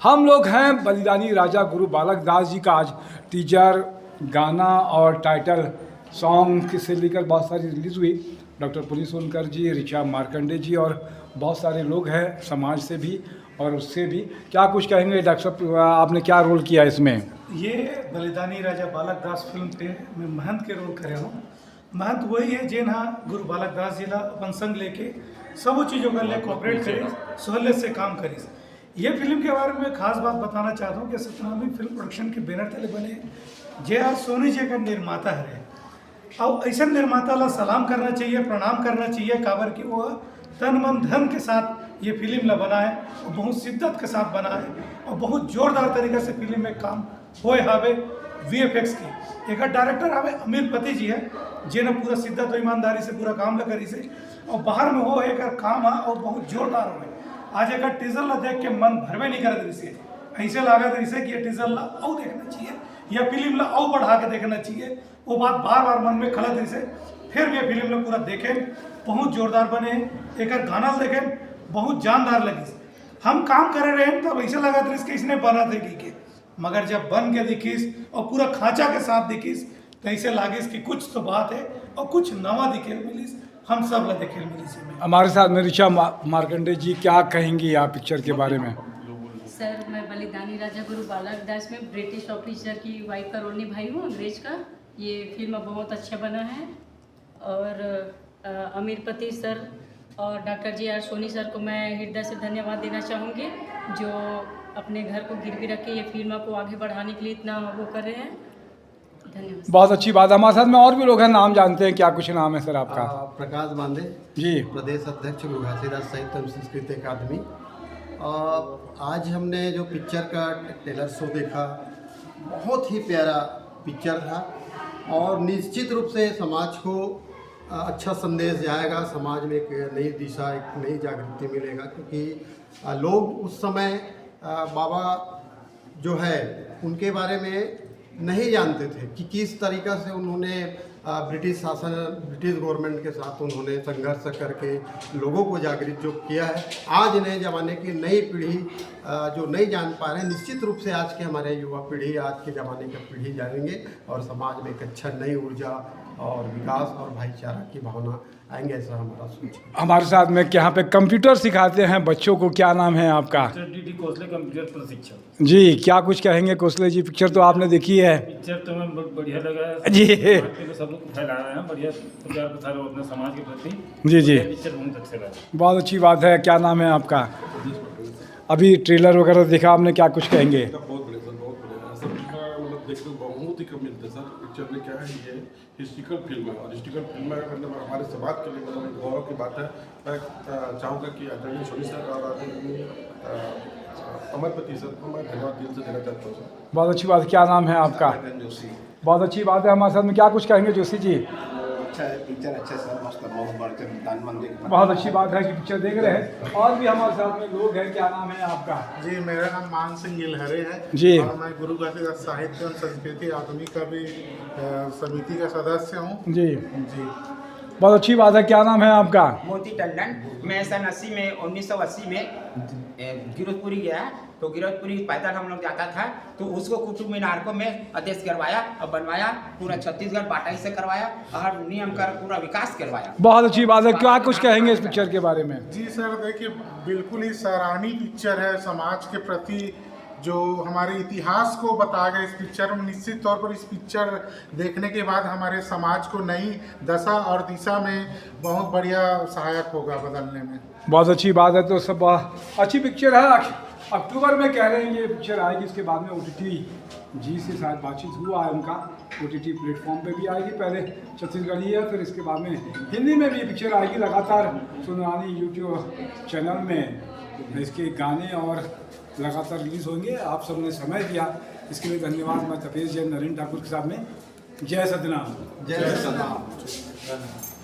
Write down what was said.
हम लोग हैं बलिदानी राजा गुरु बालक दास जी का आज टीजर गाना और टाइटल सॉन्ग से लेकर बहुत सारी रिलीज़ हुई। डॉक्टर पुनीत सोनकर जी, ऋचा मार्कंडे जी और बहुत सारे लोग हैं समाज से भी और उससे भी। क्या कुछ कहेंगे डॉक्टर साहब, आपने क्या रोल किया इसमें? ये बलिदानी राजा बालक दास फिल्म पे मैं महंत के रोल करे हूँ। महंत वही है जिन हाँ गुरु बालक दास जी ला अपन संग लेके सब चीज़ों का ले कॉपरेट करे, सहूलियत से काम करी। ये फिल्म के बारे में खास बात बताना चाहता हूँ कि सतनामी फिल्म प्रोडक्शन के बैनर तले बने जे आर सोनी जी का निर्माता है। और ऐसा निर्माता ला सलाम करना चाहिए, प्रणाम करना चाहिए, काबर कि वो तन मन धन के साथ ये फिल्म ला बना है और बहुत शिद्दत के साथ बना है और बहुत जोरदार तरीके से फिल्म में काम होए हावे। VFX की एक डायरेक्टर हावे अमीर पति जी है जिन्हें पूरा शिद्दत और ईमानदारी से पूरा काम ला करी से और बाहर में हो एक काम है और बहुत जोरदार हो। आज एक टीजर ला देख के मन भरवे नहीं करत रही से, ऐसे लागत रही से कि ये टीजर ला और देखना चाहिए या फिल्म ला और बढ़ा के देखना चाहिए। वो बात बार बार मन में खलत रही से, फिर भी ये फिल्म ला पूरा देखें, बहुत जोरदार बने। एक गाना देखें, बहुत जानदार लगी। हम काम करे रहे तब ऐसे लगा था कि इसने बना थे के, मगर जब बन के दिखीस और पूरा खांचा के साथ दिखीस तो ऐसे लागिस कि कुछ तो बात है और कुछ नवा दिखे मिलीस। हम सब ला देखे मिलीस। हमारे साथ में ऋचा मार्कंडे जी, क्या कहेंगी आप पिक्चर के बारे में? सर, मैं बलिदानी राजा गुरु बालक दास में ब्रिटिश ऑफिसर की वाइफ का रोल निभाई हूँ, अंग्रेज का। ये फिल्म बहुत अच्छा बना है और अमीर पति सर और doctor G R Soni sir को मैं हृदय से धन्यवाद देना चाहूँगी जो अपने घर को गिरवी रख के ये फिल्म को आगे बढ़ाने के लिए इतना वो कर रहे हैं। धन्यवाद। बहुत अच्छी बात है। हमारे साथ में और भी लोग हैं, नाम जानते हैं, क्या कुछ नाम है सर आपका? प्रकाश बांदे जी, प्रदेश अध्यक्ष गुरु घासीदास साहित्य एवं संस्कृति अकादमी। आज हमने जो पिक्चर का ट्रेलर शो देखा, बहुत ही प्यारा पिक्चर था और निश्चित रूप से समाज को अच्छा संदेश जाएगा, समाज में एक नई दिशा, एक नई जागृति मिलेगा। क्योंकि लोग उस समय बाबा जो है उनके बारे में नहीं जानते थे कि किस तरीक़ा से उन्होंने ब्रिटिश शासन, ब्रिटिश गवर्नमेंट के साथ उन्होंने संघर्ष करके लोगों को जागृत जो किया है। आज नए ज़माने की नई पीढ़ी जो नहीं जान पा रहे हैं, निश्चित रूप से आज के हमारे युवा पीढ़ी, आज के ज़माने की पीढ़ी जानेंगे और समाज में एक अच्छा नई ऊर्जा और विकास और भाईचारा की भावना आएंगे, ऐसा हमारा सोच है। हमारे साथ में यहाँ पे कंप्यूटर सिखाते हैं बच्चों को, क्या नाम है आपका? DD कोसले कंप्यूटर प्रशिक्षक जी, क्या कुछ कहेंगे कोसले जी? पिक्चर तो आपने देखी है। पिक्चर तो हमें बहुत बढ़िया लगा है जी। सब लोग फैलाया है, बढ़िया प्रचार प्रसार अपने समाज के प्रति। जी जी, पिक्चर बहुत अच्छा लगा। बहुत अच्छी बात है। क्या नाम है आपका? अभी ट्रेलर वगैरह देखा आपने, क्या कुछ कहेंगे? बहुत बढ़िया सर, बहुत बढ़िया सर। मतलब देखने को बहुत ही कम मिलता है सर। पिक्चर में क्या है, ये हिस्ट्रिकल फिल्म है और हिस्ट्रिकल फिल्म में मतलब हमारे समाज के लिए मतलब गौरव की बात है। मैं चाहूँगा कि आदरणीय सोनी सर और आदरणीय अमरपति सर को मैं धन्यवाद दिल से देना चाहता हूँ सर। बहुत अच्छी बात है। क्या नाम है आपका? जोशी। बहुत अच्छी बात है। हमारे साथ में क्या कुछ कहेंगे जोशी जी? अच्छा है पिक्चर, अच्छा सर, मस्त, बहुत बढ़कर दान मन देख। बहुत अच्छी बात है कि पिक्चर देख रहे हैं। और भी हमारे साथ में लोग हैं, क्या नाम है आपका? जी, मेरा नाम मान सिंह गिलहरे है जी। और मैं गुरु घासीदास साहित्य एवं संस्कृति अकादमी का भी समिति का सदस्य हूँ। जी जी, बहुत अच्छी बात है। क्या नाम है आपका? मोती टंडन। मैं सन 1980 में गिरौदपुरी गया, तो गिरौदपुरी पैदल हम लोग जाता था, तो उसको कुतुब मीनार को मैं अध्यक्ष करवाया और बनवाया, पूरा छत्तीसगढ़ बाटाई से करवाया और नियम कर पूरा विकास करवाया। बहुत अच्छी बात है। क्या कुछ कहेंगे इस पिक्चर के बारे में? जी सर, देखिए बिल्कुल ही सराहनीय पिक्चर है। समाज के प्रति जो हमारे इतिहास को बताया गया इस पिक्चर में, निश्चित तौर पर इस पिक्चर देखने के बाद हमारे समाज को नई दशा और दिशा में बहुत बढ़िया सहायक होगा बदलने में। बहुत अच्छी बात है। तो सब अच्छी पिक्चर है। अक्टूबर में कह रहे हैं ये पिक्चर आएगी। इसके बाद में OTT जी से शायद बातचीत हुआ है उनका, OTT प्लेटफॉर्म पे भी आएगी। पहले छत्तीसगढ़ी है, फिर इसके बाद में हिंदी में भी पिक्चर आएगी। लगातार सुनवानी यूट्यूब चैनल में इसके गाने और लगातार रिलीज़ होंगे। आप सबने समय दिया, इसके लिए धन्यवाद। मैं तपेश जैन नरेंद्र ठाकुर के साथ में। जय सतनाम। जय सतनाम।